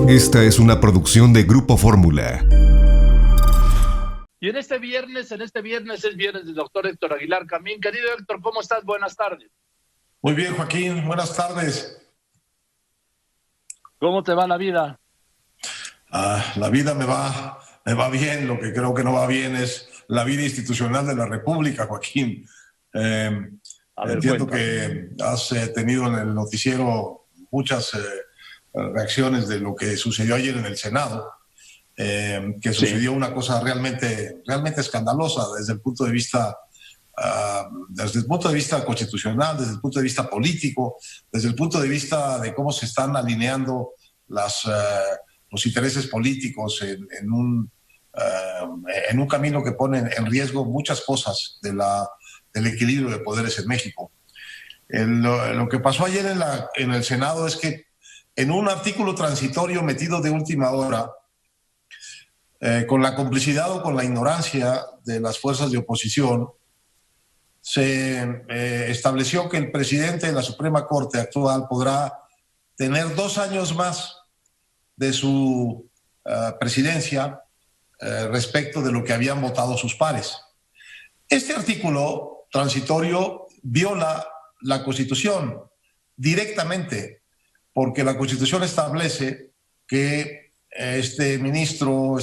Esta es una producción de Grupo Fórmula. Y en este viernes es viernes del doctor Héctor Aguilar Camín. Querido Héctor, ¿cómo estás? Buenas tardes. Muy bien, Joaquín, buenas tardes. ¿Cómo te va la vida? La vida me va bien. Lo que creo que no va bien es la vida institucional de la República, Joaquín. Entiendo que has tenido en el noticiero muchas reacciones de lo que sucedió ayer en el Senado, que sucedió una cosa realmente escandalosa desde el punto de vista constitucional, desde el punto de vista político, desde el punto de vista de cómo se están alineando los intereses políticos en un camino que pone en riesgo muchas cosas del equilibrio de poderes en México. Lo que pasó ayer en el Senado es que en un artículo transitorio metido de última hora, con la complicidad o con la ignorancia de las fuerzas de oposición, se estableció que el presidente de la Suprema Corte actual podrá tener 2 años más de su presidencia respecto de lo que habían votado sus pares. Este artículo transitorio viola la Constitución directamente, porque la Constitución establece que este ministro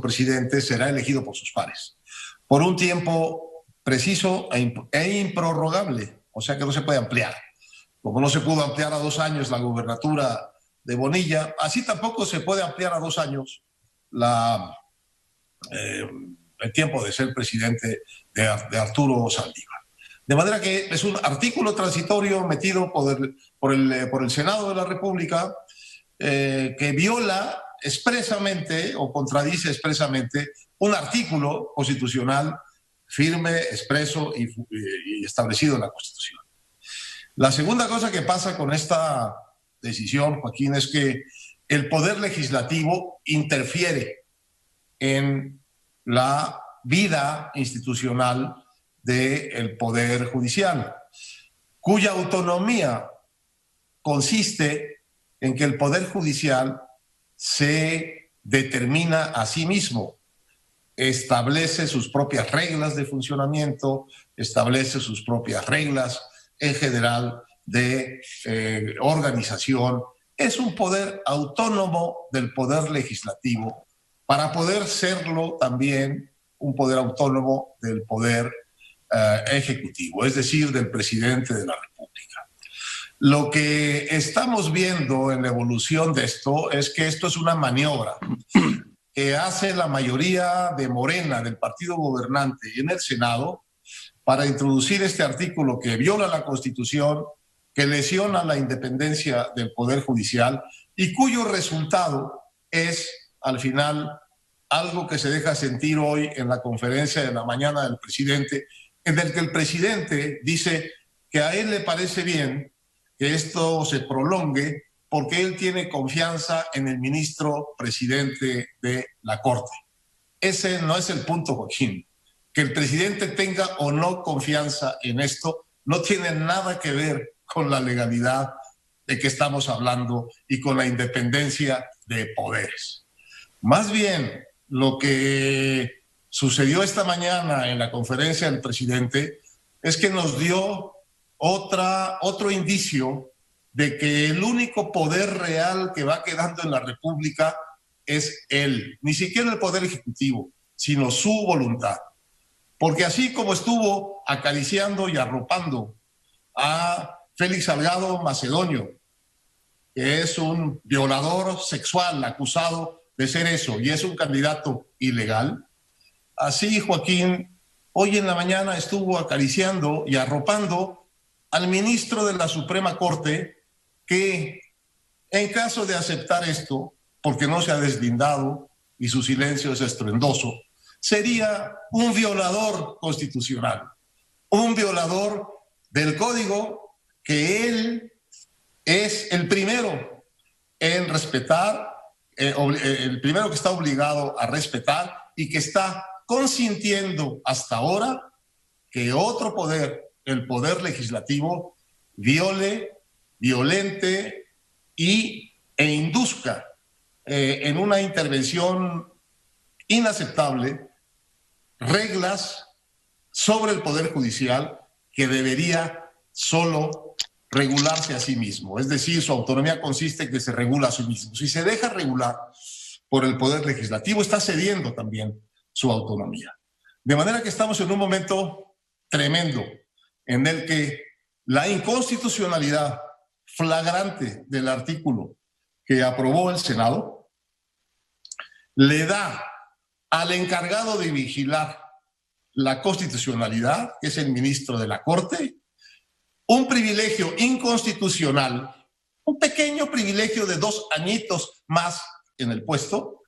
presidente será elegido por sus pares por un tiempo preciso e improrrogable, o sea que no se puede ampliar. Como no se pudo ampliar a 2 años la gubernatura de Bonilla, así tampoco se puede ampliar a 2 años el tiempo de ser presidente de Arturo Saldívar. De manera que es un artículo transitorio metido por el Senado de la República que viola expresamente o contradice expresamente un artículo constitucional firme, expreso y establecido en la Constitución. La segunda cosa que pasa con esta decisión, Joaquín, es que el Poder Legislativo interfiere en la vida institucional del Poder Judicial, cuya autonomía consiste en que el Poder Judicial se determina a sí mismo, establece sus propias reglas de funcionamiento, establece sus propias reglas en general de organización. Es un poder autónomo del Poder Legislativo para poder serlo también un poder autónomo del Poder Ejecutivo, es decir, del presidente de la República. Lo que estamos viendo en la evolución de esto es que esto es una maniobra que hace la mayoría de Morena, del partido gobernante en el Senado, para introducir este artículo que viola la Constitución, que lesiona la independencia del Poder Judicial y cuyo resultado es, al final, algo que se deja sentir hoy en la conferencia de la mañana del presidente, en el que el presidente dice que a él le parece bien que esto se prolongue porque él tiene confianza en el ministro presidente de la Corte. Ese no es el punto, Joaquín. Que el presidente tenga o no confianza en esto no tiene nada que ver con la legalidad de que estamos hablando y con la independencia de poderes. Más bien, lo que sucedió esta mañana en la conferencia del presidente es que nos dio otro indicio de que el único poder real que va quedando en la República es él, ni siquiera el Poder Ejecutivo, sino su voluntad. Porque así como estuvo acariciando y arropando a Félix Salgado Macedonio, que es un violador sexual acusado de ser eso y es un candidato ilegal, así Joaquín hoy en la mañana estuvo acariciando y arropando al ministro de la Suprema Corte que, en caso de aceptar esto, porque no se ha deslindado y su silencio es estruendoso, sería un violador constitucional, un violador del código que él es el primero en respetar, el primero que está obligado a respetar y que está consintiendo hasta ahora que otro poder, el Poder Legislativo, violente e induzca en una intervención inaceptable reglas sobre el Poder Judicial que debería solo regularse a sí mismo. Es decir, su autonomía consiste en que se regula a sí mismo. Si se deja regular por el Poder Legislativo, está cediendo también su autonomía. De manera que estamos en un momento tremendo en el que la inconstitucionalidad flagrante del artículo que aprobó el Senado le da al encargado de vigilar la constitucionalidad, que es el ministro de la Corte, un privilegio inconstitucional, un pequeño privilegio de 2 añitos más en el puesto,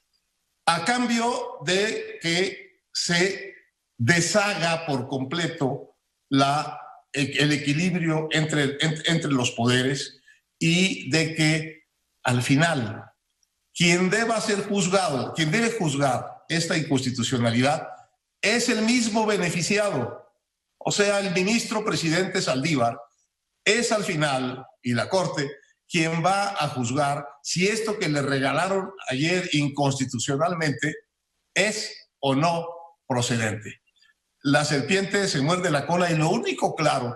a cambio de que se deshaga por completo el equilibrio entre los poderes y de que al final quien debe juzgar esta inconstitucionalidad es el mismo beneficiado. O sea, el ministro presidente Saldívar es al final, y la Corte, quien va a juzgar si esto que le regalaron ayer inconstitucionalmente es o no procedente. La serpiente se muerde la cola y lo único claro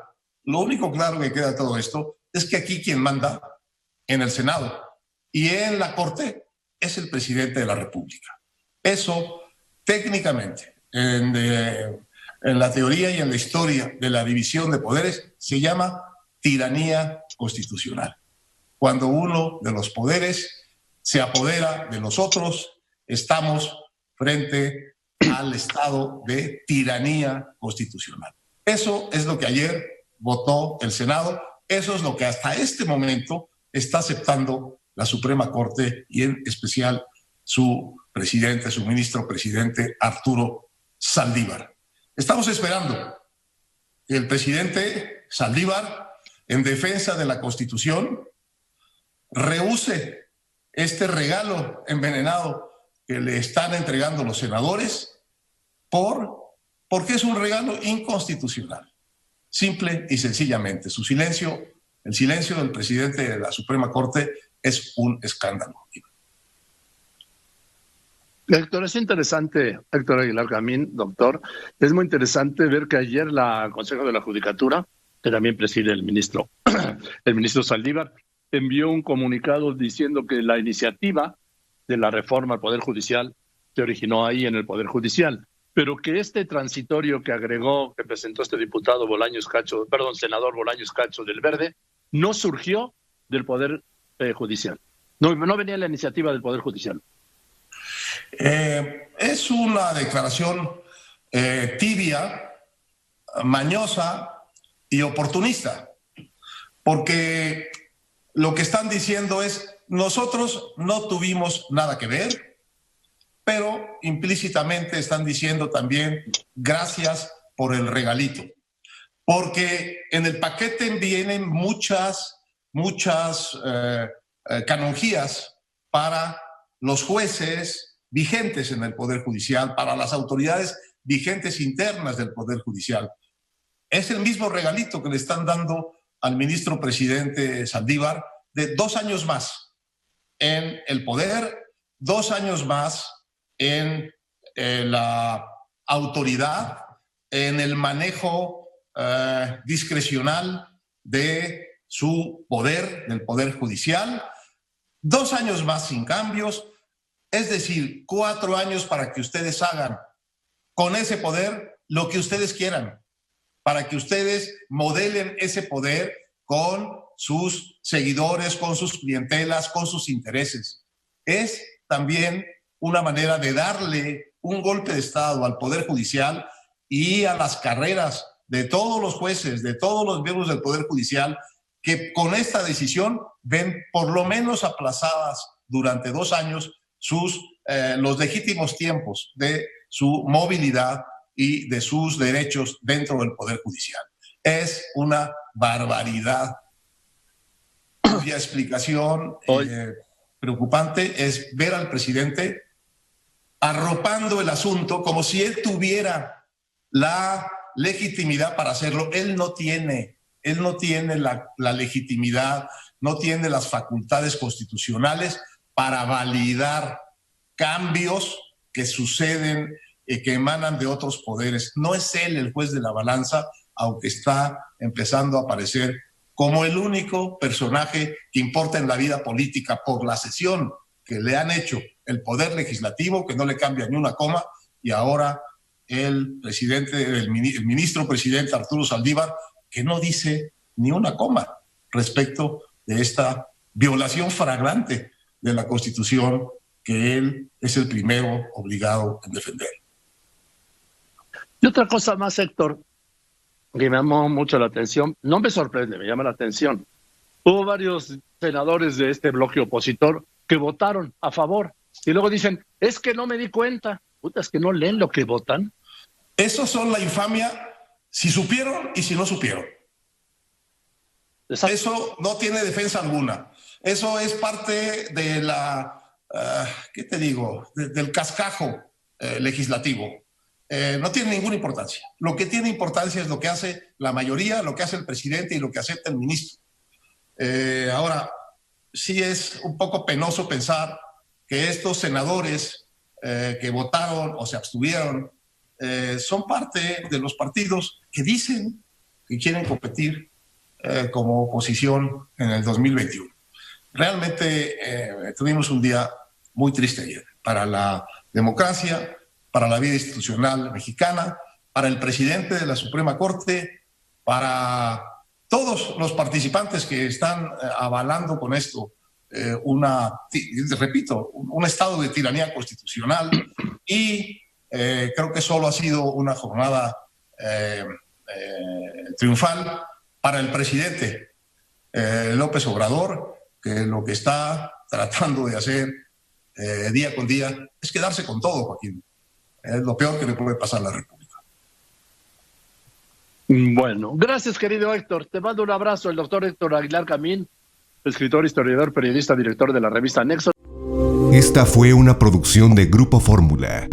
que queda de todo esto es que aquí quien manda en el Senado y en la Corte es el presidente de la República. Eso técnicamente en la teoría y en la historia de la división de poderes se llama tiranía constitucional. Cuando uno de los poderes se apodera de los otros, estamos frente al estado de tiranía constitucional. Eso es lo que ayer votó el Senado, eso es lo que hasta este momento está aceptando la Suprema Corte y en especial su presidente, su ministro presidente Arturo Saldívar. Estamos esperando que el presidente Saldívar, en defensa de la Constitución, rehúse este regalo envenenado que le están entregando los senadores porque es un regalo inconstitucional. Simple y sencillamente. Su silencio, el silencio del presidente de la Suprema Corte es un escándalo. Héctor, es interesante, Héctor Aguilar Camín, doctor, es muy interesante ver que ayer el Consejo de la Judicatura, que también preside el ministro Saldívar, envió un comunicado diciendo que la iniciativa de la reforma al Poder Judicial se originó ahí en el Poder Judicial, pero que este transitorio que presentó este senador Bolaños Cacho del Verde, no surgió del Poder Judicial. No venía la iniciativa del Poder Judicial. Es una declaración tibia, mañosa y oportunista, porque lo que están diciendo es: nosotros no tuvimos nada que ver, pero implícitamente están diciendo también gracias por el regalito, porque en el paquete vienen muchas canonjías para los jueces vigentes en el Poder Judicial, para las autoridades vigentes internas del Poder Judicial. Es el mismo regalito que le están dando al ministro presidente Saldívar de 2 años más en el poder, 2 años más en la autoridad, en el manejo discrecional de su poder, del Poder Judicial, 2 años más sin cambios, es decir, 4 años para que ustedes hagan con ese poder lo que ustedes quieran, para que ustedes modelen ese poder con sus seguidores, con sus clientelas, con sus intereses. Es también una manera de darle un golpe de Estado al Poder Judicial y a las carreras de todos los jueces, de todos los miembros del Poder Judicial, que con esta decisión ven por lo menos aplazadas durante 2 años los legítimos tiempos de su movilidad y de sus derechos dentro del Poder Judicial. Es una barbaridad. Cuya explicación preocupante es ver al presidente arropando el asunto como si él tuviera la legitimidad para hacerlo. Él no tiene la legitimidad, no tiene las facultades constitucionales para validar cambios que suceden y que emanan de otros poderes. No es él el juez de la balanza, aunque está empezando a aparecer como el único personaje que importa en la vida política por la cesión que le han hecho el Poder Legislativo, que no le cambia ni una coma, y ahora el ministro presidente Arturo Saldívar, que no dice ni una coma respecto de esta violación flagrante de la Constitución que él es el primero obligado en defender. Y otra cosa más, Héctor, que me llamó mucho la atención, no me sorprende, me llama la atención. Hubo varios senadores de este bloque opositor que votaron a favor y luego dicen, es que no me di cuenta. Puta, es que no leen lo que votan. Esos son la infamia, si supieron y si no supieron. Exacto. Eso no tiene defensa alguna. Eso es parte de la, ¿qué te digo? Del cascajo legislativo. No tiene ninguna importancia. Lo que tiene importancia es lo que hace la mayoría, lo que hace el presidente y lo que acepta el ministro. Ahora, sí es un poco penoso pensar que estos senadores que votaron o se abstuvieron son parte de los partidos que dicen que quieren competir como oposición en el 2021. Realmente tuvimos un día muy triste ayer para la democracia, para la vida institucional mexicana, para el presidente de la Suprema Corte, para todos los participantes que están avalando con esto repito, un estado de tiranía constitucional, y creo que solo ha sido una jornada triunfal para el presidente López Obrador, que lo que está tratando de hacer día con día es quedarse con todo, Joaquín. Es lo peor que le puede pasar a la República. Bueno, gracias, querido Héctor. Te mando un abrazo, el doctor Héctor Aguilar Camín, escritor, historiador, periodista, director de la revista Nexo. Esta fue una producción de Grupo Fórmula.